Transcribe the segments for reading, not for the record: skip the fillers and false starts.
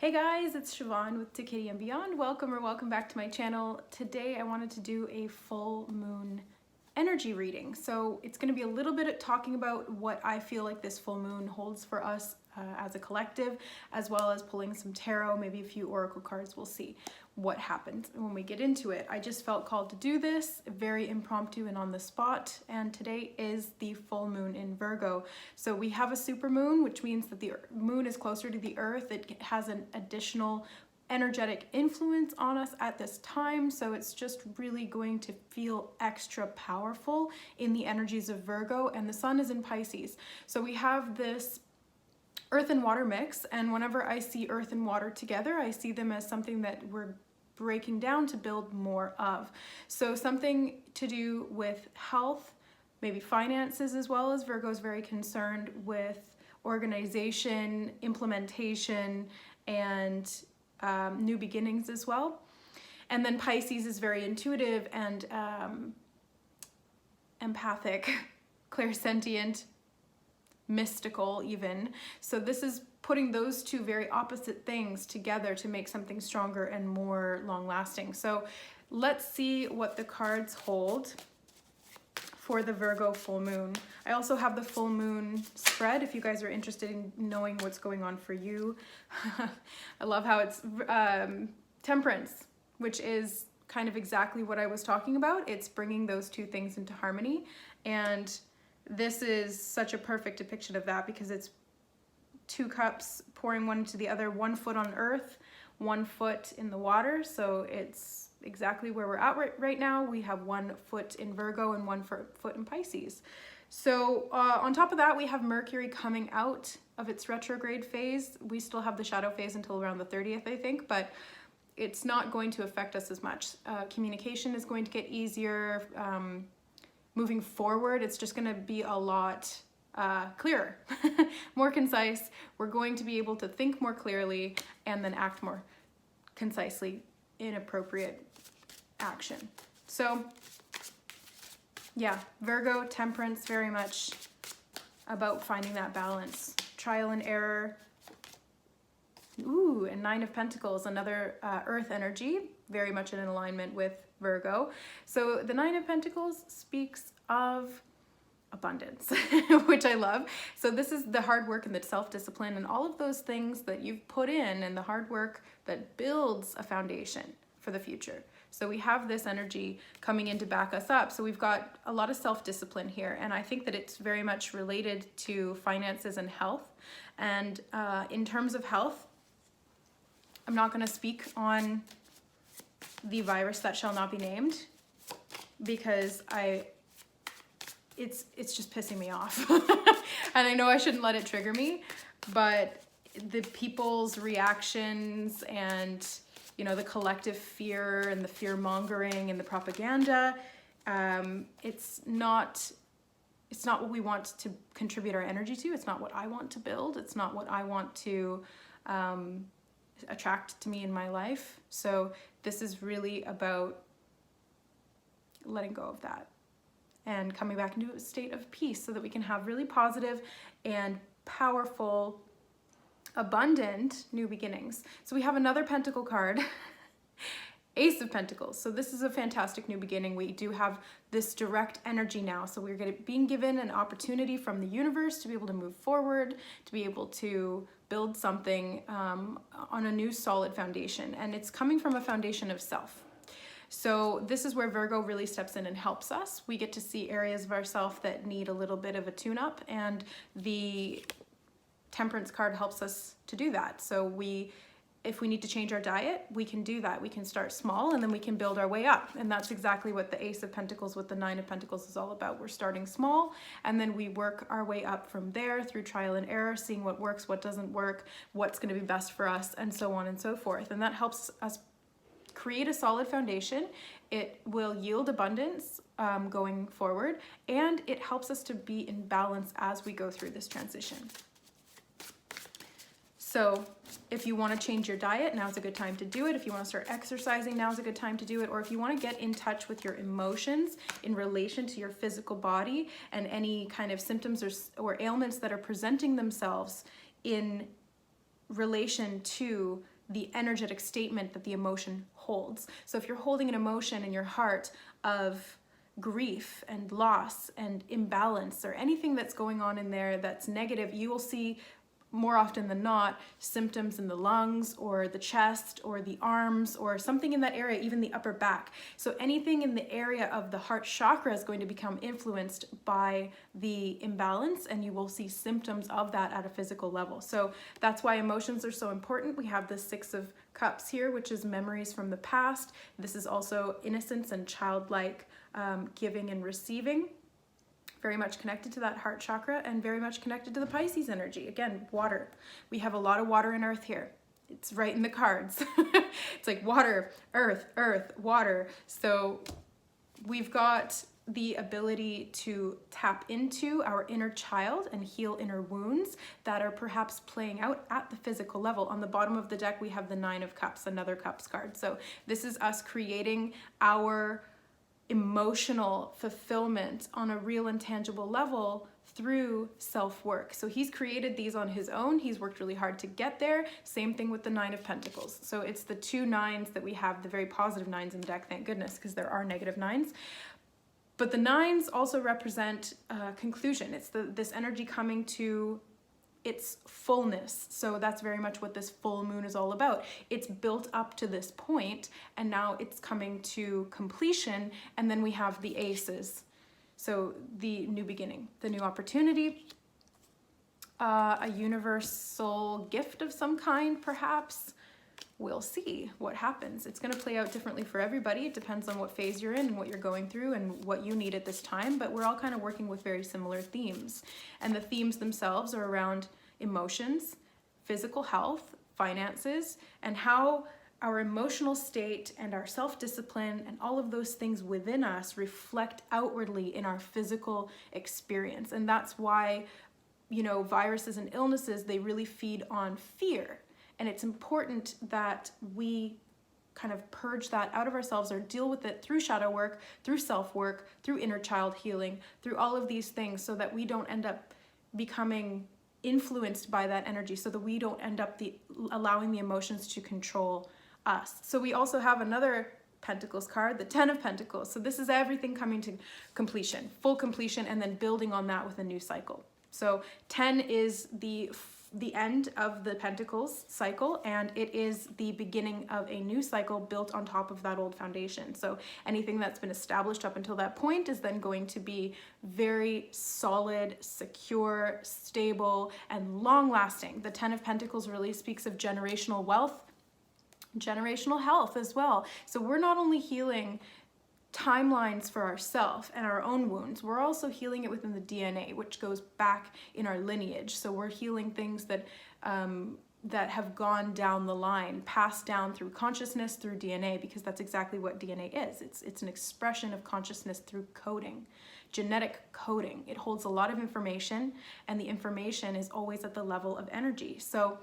Hey guys, it's Siobhan with To Kitty and Beyond. Welcome back to my channel. Today I wanted to do a full moon energy reading. So it's going to be a little bit talking about what I feel like this full moon holds for us as a collective, as well as pulling some tarot, maybe a few oracle cards. We'll see what happens when we get into it. I just felt called to do this, very impromptu and on the spot, and today is the full moon in Virgo. So we have a super moon, which means that the moon is closer to the earth. It has an additional energetic influence on us at this time, so it's just really going to feel extra powerful in the energies of Virgo, and the sun is in Pisces. So we have this earth and water mix, and whenever I see earth and water together, I see them as something that we're breaking down to build more of. So something to do with health, maybe finances as well, as Virgo is very concerned with organization, implementation, and new beginnings as well. And then Pisces is very intuitive and empathic, clairsentient, mystical even. So this is putting those two very opposite things together to make something stronger and more long-lasting. So let's see what the cards hold for the Virgo full moon. I also have the full moon spread if you guys are interested in knowing what's going on for you. I love how it's temperance, which is kind of exactly what I was talking about. It's bringing those two things into harmony, and this is such a perfect depiction of that because it's two cups pouring one into the other, 1 foot on earth, 1 foot in the water. So it's exactly where we're at right now. We have 1 foot in Virgo and 1 foot in Pisces. So on top of that, we have Mercury coming out of its retrograde phase. We still have the shadow phase until around the 30th, I think, but it's not going to affect us as much. Communication is going to get easier. Moving forward, it's just going to be a lot clearer, more concise. We're going to be able to think more clearly and then act more concisely in appropriate action. So yeah, Virgo, temperance, very much about finding that balance. Trial and error. Ooh, and 9 of Pentacles, another earth energy, very much in alignment with Virgo. So the 9 of Pentacles speaks of abundance, which I love. So this is the hard work and the self-discipline and all of those things that you've put in, and the hard work that builds a foundation for the future. So we have this energy coming in to back us up. So we've got a lot of self-discipline here, and I think that it's very much related to finances and health. And in terms of health, I'm not going to speak on the virus that shall not be named because it's just pissing me off. And I know I shouldn't let it trigger me, but the people's reactions and, you know, the collective fear and the fear mongering and the propaganda, it's not what we want to contribute our energy to. It's not what I want to build. It's not what I want to attract to me in my life. So this is really about letting go of that and coming back into a state of peace so that we can have really positive and powerful, abundant new beginnings. So we have another Pentacle card, Ace of Pentacles. So this is a fantastic new beginning. We do have this direct energy now. So we're being given an opportunity from the universe to be able to move forward, to be able to build something on a new solid foundation. And it's coming from a foundation of self. So this is where Virgo really steps in and helps us. We get to see areas of ourselves that need a little bit of a tune-up, and the Temperance card helps us to do that. So if we need to change our diet, we can do that. We can start small and then we can build our way up. And that's exactly what the Ace of Pentacles with the 9 of Pentacles is all about. We're starting small and then we work our way up from there through trial and error, seeing what works, what doesn't work, what's going to be best for us, and so on and so forth. And that helps us create a solid foundation. It will yield abundance going forward, and it helps us to be in balance as we go through this transition. So if you want to change your diet, now's a good time to do it. If you want to start exercising, now's a good time to do it. Or if you want to get in touch with your emotions in relation to your physical body and any kind of symptoms or ailments that are presenting themselves in relation to the energetic statement that the emotion holds. So if you're holding an emotion in your heart of grief and loss and imbalance or anything that's going on in there that's negative, you will see more often than not symptoms in the lungs or the chest or the arms or something in that area, even the upper back. So anything in the area of the heart chakra is going to become influenced by the imbalance, and you will see symptoms of that at a physical level. So that's why emotions are so important. We have the 6 of Cups here, which is memories from the past. This is also innocence and childlike giving and receiving. Very much connected to that heart chakra and very much connected to the Pisces energy. Again, water. We have a lot of water and earth here. It's right in the cards. It's like water, earth, earth, water. So we've got the ability to tap into our inner child and heal inner wounds that are perhaps playing out at the physical level. On the bottom of the deck, we have the 9 of Cups, another Cups card. So this is us creating our emotional fulfillment on a real and tangible level through self-work. So he's created these on his own. He's worked really hard to get there. Same thing with the 9 of Pentacles. So it's the 2 9s that we have, the very positive 9s in the deck, thank goodness, because there are negative 9s. But the 9s also represent conclusion. It's this energy coming to its fullness. So that's very much what this full moon is all about. It's built up to this point and now it's coming to completion, and then we have the aces. So the new beginning, the new opportunity, a universal gift of some kind perhaps. We'll see what happens. It's going to play out differently for everybody. It depends on what phase you're in and what you're going through and what you need at this time, but we're all kind of working with very similar themes. And the themes themselves are around emotions, physical health, finances, and how our emotional state and our self-discipline and all of those things within us reflect outwardly in our physical experience. And that's why, you know, viruses and illnesses, they really feed on fear. And it's important that we kind of purge that out of ourselves or deal with it through shadow work, through self-work, through inner child healing, through all of these things, so that we don't end up becoming influenced by that energy, so that we don't end up allowing the emotions to control us. So we also have another Pentacles card, the 10 of Pentacles. So this is everything coming to completion, full completion, and then building on that with a new cycle. So 10 is the end of the Pentacles cycle, and it is the beginning of a new cycle built on top of that old foundation. So anything that's been established up until that point is then going to be very solid, secure, stable, and long-lasting. The 10 of Pentacles really speaks of generational wealth, generational health as well. So we're not only healing timelines for ourselves and our own wounds, we're also healing it within the DNA, which goes back in our lineage. So we're healing things that that have gone down the line, passed down through consciousness, through DNA, because that's exactly what DNA is. It's an expression of consciousness through coding, genetic coding. It holds a lot of information, and the information is always at the level of energy. So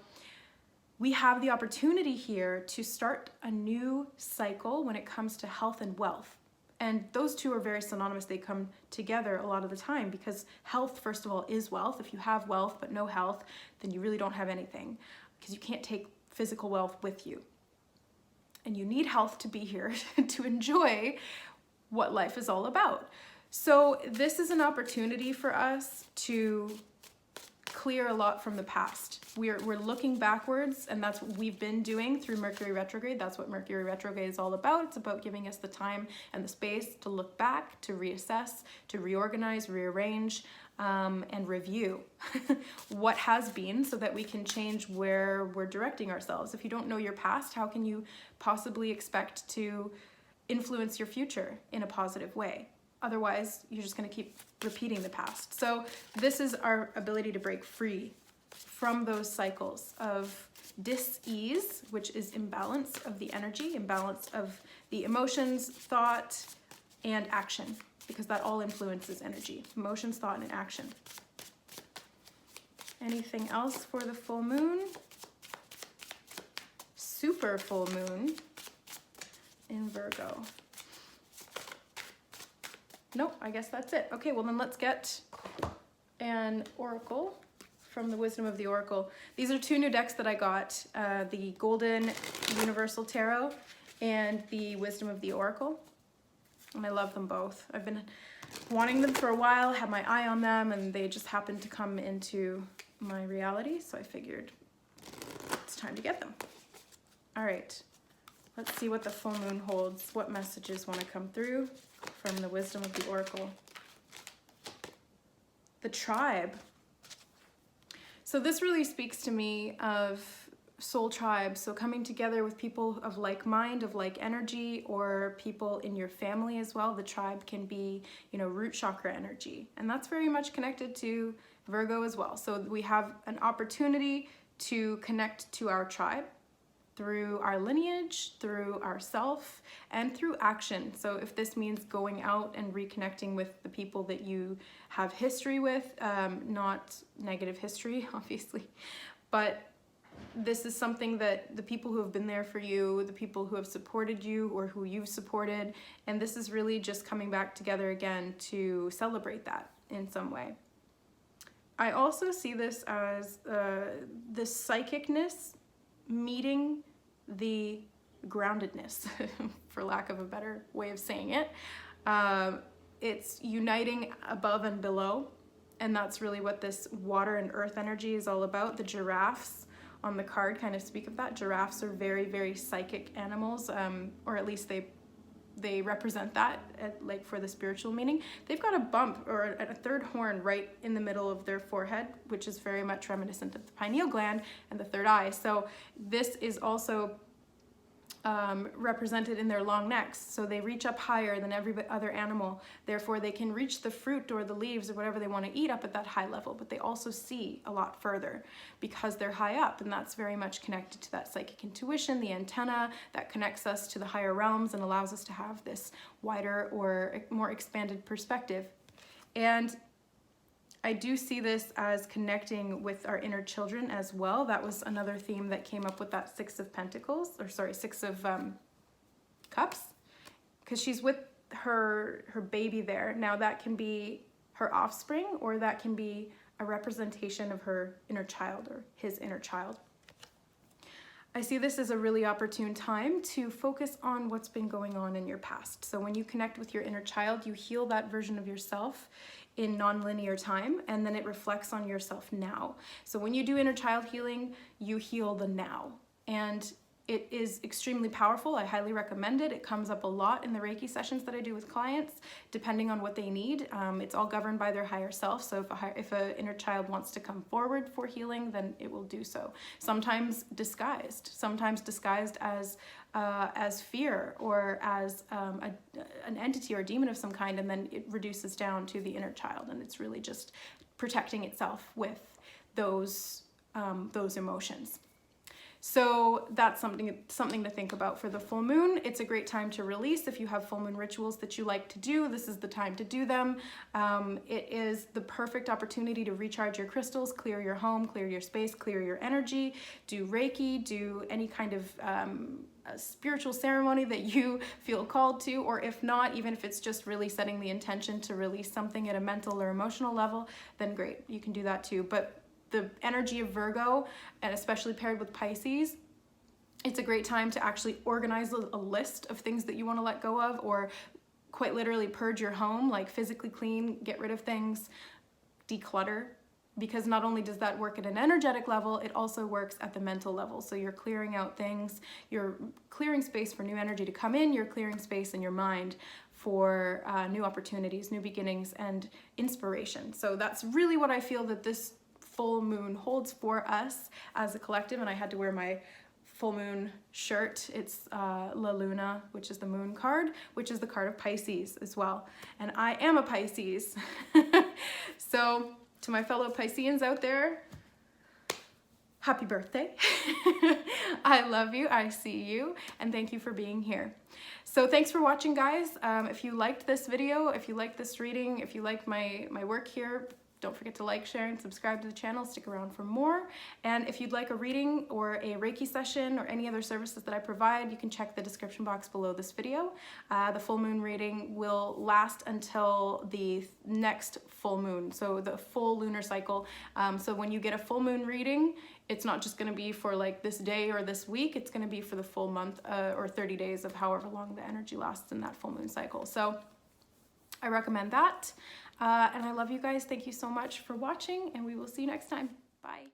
we have the opportunity here to start a new cycle when it comes to health and wealth. And those two are very synonymous. They come together a lot of the time, because health, first of all, is wealth. If you have wealth but no health, then you really don't have anything, because you can't take physical wealth with you. And you need health to be here to enjoy what life is all about. So this is an opportunity for us to clear a lot from the past. We're looking backwards, and that's what we've been doing through Mercury retrograde. That's what Mercury retrograde is all about. It's about giving us the time and the space to look back, to reassess, to reorganize, rearrange, and review what has been, so that we can change where we're directing ourselves. If you don't know your past, how can you possibly expect to influence your future in a positive way? Otherwise, you're just going to keep repeating the past. So this is our ability to break free from those cycles of dis-ease, which is imbalance of the energy, imbalance of the emotions, thought, and action, because that all influences energy. Emotions, thought, and action. Anything else for the full moon? Super full moon in Virgo. Nope, I guess that's it. Okay, well then let's get an oracle from the Wisdom of the Oracle. These are two new decks that I got, the Golden Universal Tarot and the Wisdom of the Oracle. And I love them both. I've been wanting them for a while, had my eye on them, and they just happened to come into my reality, so I figured it's time to get them. All right, let's see what the full moon holds, what messages want to come through from the Wisdom of the Oracle. The Tribe. So this really speaks to me of soul tribe, so coming together with people of like mind, of like energy, or people in your family as well. The tribe can be, you know, root chakra energy, and that's very much connected to Virgo as well. So we have an opportunity to connect to our tribe through our lineage, through ourself, and through action. So if this means going out and reconnecting with the people that you have history with, not negative history, obviously, but this is something that the people who have been there for you, the people who have supported you or who you've supported, and this is really just coming back together again to celebrate that in some way. I also see this as the psychicness meeting the groundedness, for lack of a better way of saying it. It's uniting above and below, and that's really what this water and earth energy is all about. The giraffes on the card kind of speak of that. Giraffes are very, very psychic animals, or at least they represent that, like for the spiritual meaning. They've got a bump or a third horn right in the middle of their forehead, which is very much reminiscent of the pineal gland and the third eye. So this is also represented in their long necks. So they reach up higher than every other animal. Therefore, they can reach the fruit or the leaves or whatever they want to eat up at that high level, but they also see a lot further because they're high up, and that's very much connected to that psychic intuition, the antenna that connects us to the higher realms and allows us to have this wider or more expanded perspective. And I do see this as connecting with our inner children as well. That was another theme that came up with that Six of Pentacles, or sorry, Six of Cups, because she's with her baby there. Now that can be her offspring, or that can be a representation of her inner child or his inner child. I see this as a really opportune time to focus on what's been going on in your past. So when you connect with your inner child, you heal that version of yourself in non-linear time, and then it reflects on yourself now. So when you do inner child healing, you heal the now. And it is extremely powerful. I highly recommend it. It comes up a lot in the Reiki sessions that I do with clients, depending on what they need. It's all governed by their higher self. So if an inner child wants to come forward for healing, then it will do so. Sometimes disguised as fear or as an entity or a demon of some kind, and then it reduces down to the inner child, and it's really just protecting itself with those emotions. So that's something to think about for the full moon. It's a great time to release. If you have full moon rituals that you like to do, this is the time to do them. It is the perfect opportunity to recharge your crystals, clear your home, clear your space, clear your energy, do Reiki, do any kind of a spiritual ceremony that you feel called to, or if not, even if it's just really setting the intention to release something at a mental or emotional level, then great, you can do that too. But the energy of Virgo, and especially paired with Pisces, it's a great time to actually organize a list of things that you want to let go of, or quite literally purge your home, like physically clean, get rid of things, declutter, because not only does that work at an energetic level, it also works at the mental level. So you're clearing out things, you're clearing space for new energy to come in, you're clearing space in your mind for new opportunities, new beginnings, and inspiration. So that's really what I feel that this full moon holds for us as a collective. And I had to wear my full moon shirt. It's La Luna, which is the moon card, which is the card of Pisces as well. And I am a Pisces. So to my fellow Pisceans out there, happy birthday. I love you, I see you, and thank you for being here. So thanks for watching, guys. If you liked this video, if you liked this reading, if you like my work here, Don't forget to like, share, and subscribe to the channel. Stick around for more. And if you'd like a reading or a Reiki session or any other services that I provide, you can check the description box below this video. The full moon reading will last until the next full moon, so the full lunar cycle. So when you get a full moon reading, it's not just going to be for like this day or this week, it's going to be for the full month or 30 days of however long the energy lasts in that full moon cycle. So I recommend that. And I love you guys. Thank you so much for watching, and we will see you next time. Bye.